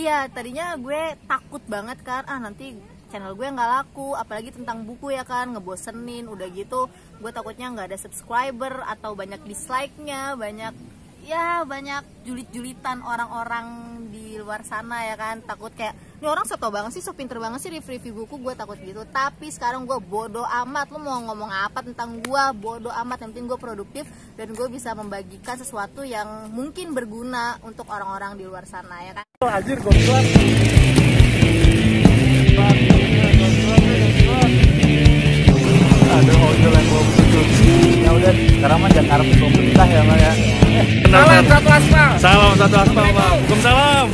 Iya, tadinya gue takut banget kan, nanti channel gue nggak laku, apalagi tentang buku ya kan, ngebosenin. Udah gitu gue takutnya nggak ada subscriber atau banyak dislike-nya, banyak julit-julitan orang-orang di luar sana ya kan. Takut kayak, ini orang so tau banget sih, so pinter banget sih review buku, gue takut gitu. Tapi sekarang gue bodo amat, lo mau ngomong apa tentang gue, bodo amat. Yang penting gue produktif dan gue bisa membagikan sesuatu yang mungkin berguna untuk orang-orang di luar sana ya kan. Anjir, goblok. Aduh, ojol yang bawa begitu. Ya udah, sekarang mah jangan harap pemerintah ya, Mak ya. Salam satu aspal. Salam satu aspal, Pak. Waalaikumsalam.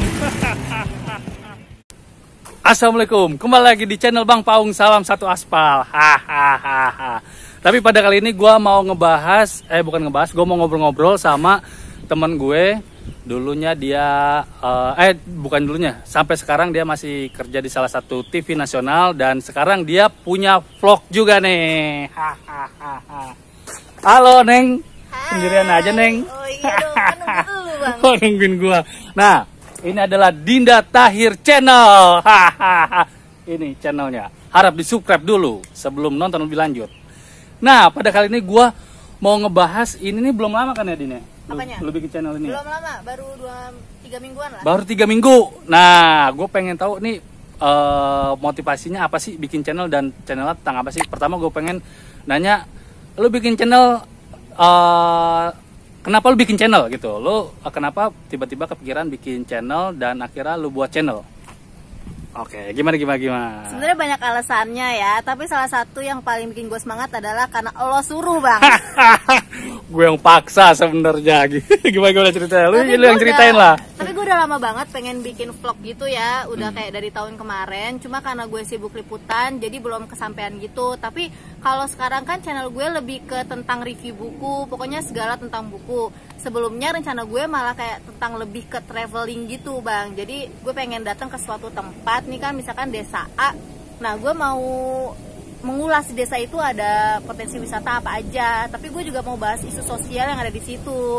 Assalamualaikum. Kembali lagi di channel Bang Paung Salam Satu Aspal. Hahaha. Tapi pada kali ini gue mau gue mau ngobrol-ngobrol sama teman gue. Dulunya dia sampai sekarang dia masih kerja di salah satu TV nasional dan sekarang dia punya vlog juga nih. Hahaha. Halo Neng. Hai. Sendirian aja Neng. Oh iya dong, kan nunggu dulu Bang. Oh, nungguin gua. Nah, ini adalah Dinda Tahir Channel. Hahaha. Ini channelnya. Harap di-subscribe dulu sebelum nonton lebih lanjut. Nah, pada kali ini gua mau ngebahas ini nih belum lama kan ya, Din? Apanya? Lu bikin channel ini? Belum lama, baru 3 mingguan lah. Baru 3 minggu. Nah, gue pengen tahu nih motivasinya apa sih bikin channel dan channelnya tentang apa sih? Pertama gue pengen nanya, lu bikin channel kenapa lu bikin channel gitu? Lu kenapa tiba-tiba kepikiran bikin channel dan akhirnya lu buat channel? Oke, gimana? Sebenarnya banyak alasannya ya, tapi salah satu yang paling bikin gue semangat adalah karena lo suruh Bang. Gue yang paksa sebenarnya. Gimana ceritanya? Lu yang ceritain lah. Tapi gue udah lama banget pengen bikin vlog gitu ya, udah kayak dari tahun kemarin. Cuma karena gue sibuk liputan, jadi belum kesampaian gitu. Tapi kalau sekarang kan channel gue lebih ke tentang review buku, pokoknya segala tentang buku. Sebelumnya rencana gue malah kayak tentang lebih ke traveling gitu Bang. Jadi gue pengen datang ke suatu tempat nih kan, misalkan desa A. Nah gue mau mengulas di desa itu ada potensi wisata apa aja. Tapi gue juga mau bahas isu sosial yang ada di situ.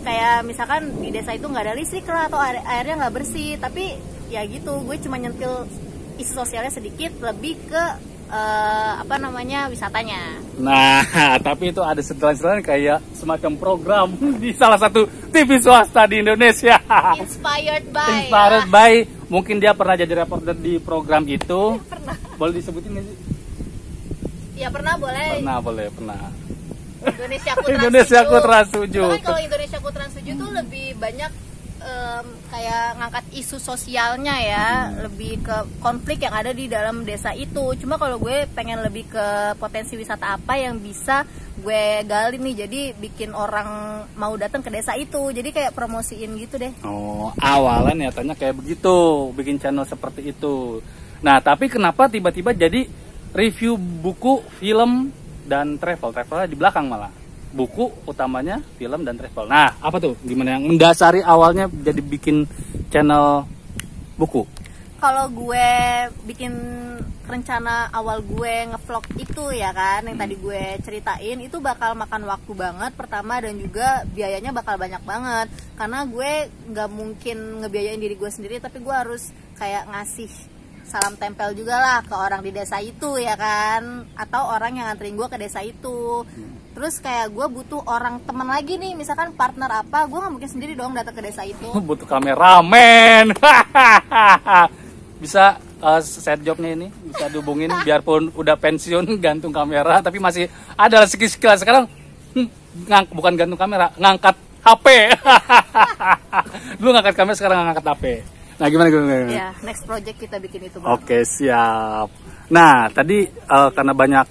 Kayak misalkan di desa itu nggak ada listrik lah, atau airnya nggak bersih. Tapi ya gitu, gue cuma nyentil isu sosialnya sedikit, lebih ke wisatanya. Nah, tapi itu ada setelan-setelan kayak semacam program di salah satu TV swasta di Indonesia. Inspired by. Mungkin dia pernah jadi reporter di program itu. Pernah. Boleh disebutin nggak sih? Ya pernah, boleh. Pernah. Indonesia Ku Trans 7. Kan kalau Indonesia Ku Trans 7 tuh lebih banyak kayak ngangkat isu sosialnya ya, lebih ke konflik yang ada di dalam desa itu. Cuma kalau gue pengen lebih ke potensi wisata apa yang bisa gue gali nih, jadi bikin orang mau datang ke desa itu, jadi kayak promosiin gitu deh. Oh, awalnya nyatanya kayak begitu, bikin channel seperti itu. Nah, tapi kenapa tiba-tiba jadi review buku, film, dan travelnya di belakang malah? Buku utamanya, film dan travel. Nah, apa tuh? Gimana yang mendasari awalnya jadi bikin channel buku? Kalau gue bikin rencana awal gue ngevlog itu ya kan, yang tadi gue ceritain, itu bakal makan waktu banget pertama, dan juga biayanya bakal banyak banget. Karena gue nggak mungkin ngebiayain diri gue sendiri, tapi gue harus kayak ngasih salam tempel juga lah ke orang di desa itu ya kan, atau orang yang nganterin gue ke desa itu. Terus kayak gue butuh orang teman lagi nih, misalkan partner apa, gue nggak mungkin sendiri dong datang ke desa itu. Butuh kameramen. Bisa set jobnya ini bisa dihubungin, biarpun udah pensiun gantung kamera, tapi masih ada skill sekarang. Bukan gantung kamera, ngangkat HP. Dulu ngangkat kamera, sekarang ngangkat HP. Nah, gimana? Ya, next project kita bikin itu. Oke, siap. Nah, tadi karena banyak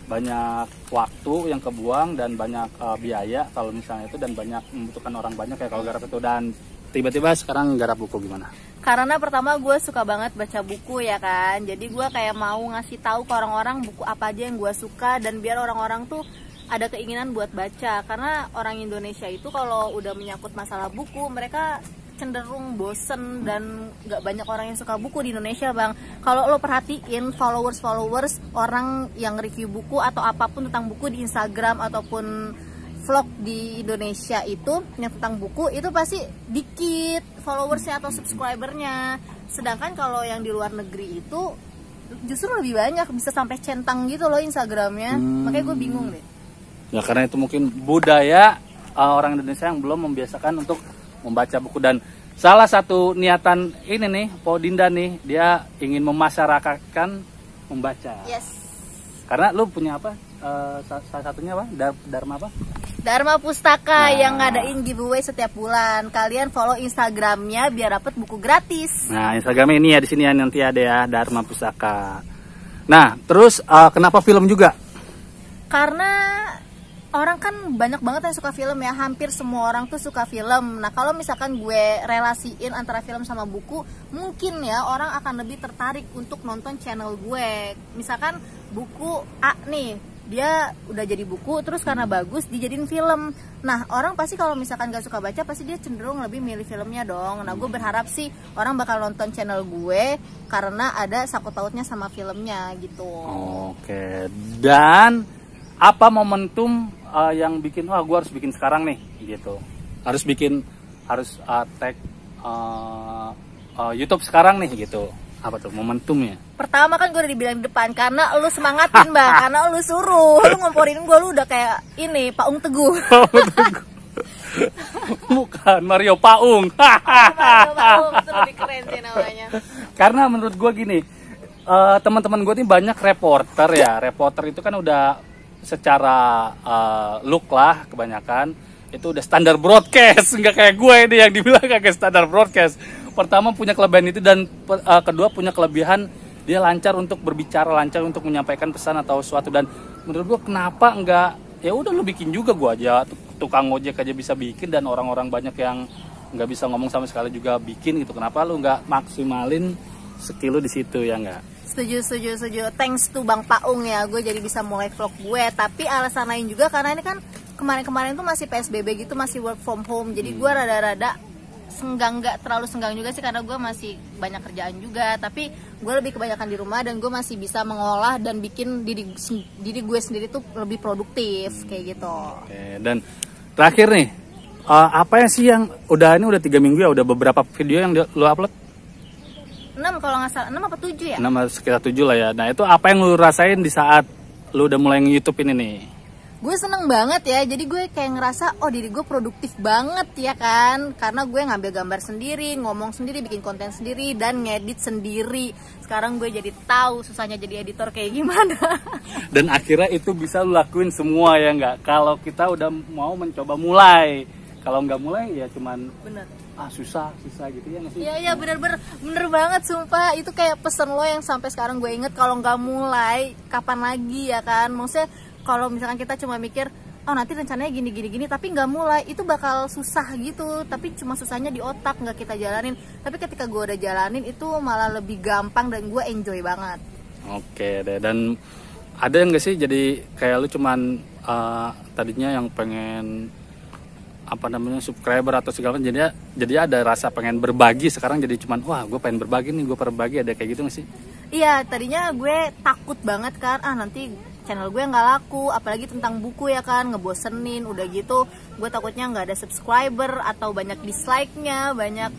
banyak waktu yang kebuang dan banyak biaya kalau misalnya itu, dan banyak membutuhkan orang banyak kayak kalau garap itu, dan tiba-tiba sekarang garap buku gimana? Karena pertama gue suka banget baca buku ya kan, jadi gue kayak mau ngasih tahu ke orang-orang buku apa aja yang gue suka, dan biar orang-orang tuh ada keinginan buat baca. Karena orang Indonesia itu kalau udah menyangkut masalah buku, mereka cenderung bosen dan gak banyak orang yang suka buku di Indonesia Bang. Kalau lo perhatiin followers orang yang review buku atau apapun tentang buku di Instagram ataupun vlog di Indonesia itu yang tentang buku itu pasti dikit followersnya atau subscribernya. Sedangkan kalau yang di luar negeri itu justru lebih banyak, bisa sampai centang gitu loh Instagramnya. Makanya gue bingung deh. Ya karena itu mungkin budaya orang Indonesia yang belum membiasakan untuk membaca buku. Dan salah satu niatan ini nih, Po Dinda nih, dia ingin memasyarakatkan membaca. Yes. Karena lu punya apa? Salah satunya apa? Dharma apa? Dharma Pustaka yang ngadain giveaway setiap bulan. Kalian follow Instagramnya biar dapat buku gratis. Nah, Instagramnya ini ya, di sini ya nanti ada ya, Dharma Pustaka. Nah, terus kenapa film juga? Karena orang kan banyak banget yang suka film ya, hampir semua orang tuh suka film. Nah kalau misalkan gue relasiin antara film sama buku, mungkin ya orang akan lebih tertarik untuk nonton channel gue. Misalkan buku A nih, dia udah jadi buku, terus karena bagus dijadiin film. Nah orang pasti kalau misalkan gak suka baca, pasti dia cenderung lebih milih filmnya dong. Nah gue berharap sih orang bakal nonton channel gue karena ada sangkut pautnya sama filmnya gitu. Oke, dan apa momentum yang bikin gue harus bikin sekarang nih gitu, harus tag YouTube sekarang nih gitu? Apa tuh momentumnya? Pertama kan gue udah dibilang di depan karena lu semangatin Bang, karena lu suruh, lu ngomporin gue, lu udah kayak ini Paung Teguh. Bukan Mario Paung. Mario Paung itu lebih keren sih namanya. Karena menurut gue gini, teman-teman gue nih banyak reporter ya. Reporter itu kan udah secara look lah kebanyakan itu udah standar broadcast, nggak kayak gue ini yang dibilang kayak standar broadcast. Pertama punya kelebihan itu, dan kedua punya kelebihan dia lancar untuk berbicara, lancar untuk menyampaikan pesan atau sesuatu. Dan menurut gue kenapa nggak ya udah lu bikin juga, gue aja tukang ojek aja bisa bikin dan orang-orang banyak yang nggak bisa ngomong sama sekali juga bikin gitu. Kenapa lu nggak maksimalin skill lu di situ ya nggak? Setuju. Thanks to Bang Paung ya, gue jadi bisa mulai vlog gue. Tapi alasan lain juga karena ini kan kemarin-kemarin tuh masih PSBB gitu, masih work from home. Jadi gue rada-rada senggang, nggak terlalu senggang juga sih karena gue masih banyak kerjaan juga. Tapi gue lebih kebanyakan di rumah dan gue masih bisa mengolah dan bikin diri gue sendiri tuh lebih produktif kayak gitu. Oke, dan terakhir nih, apa ya sih yang udah 3 minggu ya, udah beberapa video yang lu upload? 6 kalau nggak salah, 6 apa 7 ya? 6, sekitar 7 lah ya. Nah itu apa yang lu rasain di saat lu udah mulai nge-YouTube ini nih? Gue seneng banget ya, jadi gue kayak ngerasa oh diri gue produktif banget ya kan. Karena gue ngambil gambar sendiri, ngomong sendiri, bikin konten sendiri, dan ngedit sendiri. Sekarang gue jadi tahu susahnya jadi editor kayak gimana. Dan akhirnya itu bisa lu lakuin semua ya nggak? Kalau kita udah mau mencoba mulai. Kalau nggak mulai ya cuman Bener. susah gitu ya nggak sih? Iya bener banget sumpah. Itu kayak pesan lo yang sampai sekarang gue inget, kalau nggak mulai kapan lagi ya kan. Maksudnya kalau misalkan kita cuma mikir oh nanti rencananya gini tapi nggak mulai, itu bakal susah gitu. Tapi cuma susahnya di otak, nggak kita jalanin. Tapi ketika gue udah jalanin itu malah lebih gampang dan gue enjoy banget. Oke deh. Dan ada yang nggak sih jadi kayak lu cuman tadinya yang pengen subscriber atau segala macam, jadi ada rasa pengen berbagi, sekarang jadi cuman wah gue pengen berbagi, ada kayak gitu nggak sih? Iya, tadinya gue takut banget kan, nanti channel gue nggak laku, apalagi tentang buku ya kan, ngebosenin, udah gitu gue takutnya nggak ada subscriber atau banyak dislike-nya, banyak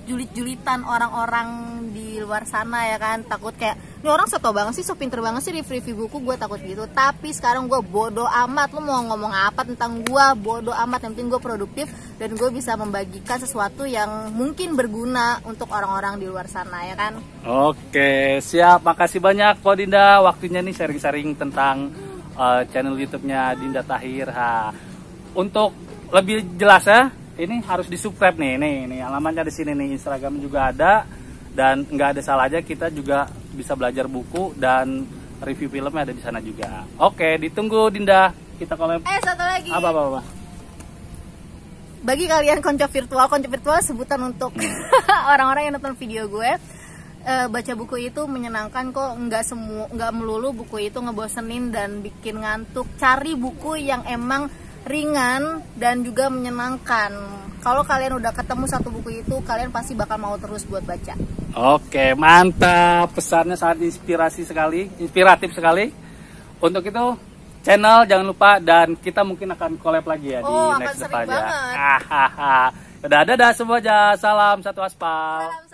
julit-julitan orang-orang di luar sana ya kan. Takut kayak ini orang so tau banget sih, so pinter banget sih review buku, gue takut gitu. Tapi sekarang gue bodo amat, lu mau ngomong apa tentang gue, bodo amat, yang penting gue produktif dan gue bisa membagikan sesuatu yang mungkin berguna untuk orang-orang di luar sana ya kan. Oke, siap, makasih banyak Po Dinda waktunya nih sharing-sharing tentang channel YouTube-nya Dinda Tahir. Untuk lebih jelas ya, ini harus di-subscribe nih alamatnya di sini nih, Instagram juga ada, dan nggak ada salah aja, kita juga bisa belajar buku dan review filmnya ada di sana juga. Oke, ditunggu Dinda, kita collab. Satu lagi. Apa? Bagi kalian konco virtual sebutan untuk orang-orang yang nonton video gue, baca buku itu menyenangkan kok, nggak melulu buku itu ngebosenin dan bikin ngantuk. Cari buku yang emang ringan dan juga menyenangkan. Kalau kalian udah ketemu satu buku itu, kalian pasti bakal mau terus buat baca. Oke, mantap. Pesannya sangat inspiratif sekali. Untuk itu, channel jangan lupa, dan kita mungkin akan collab lagi ya di Oh, akan next sering depannya. banget. Udah, dadah semua aja. Salam satu aspal. Salam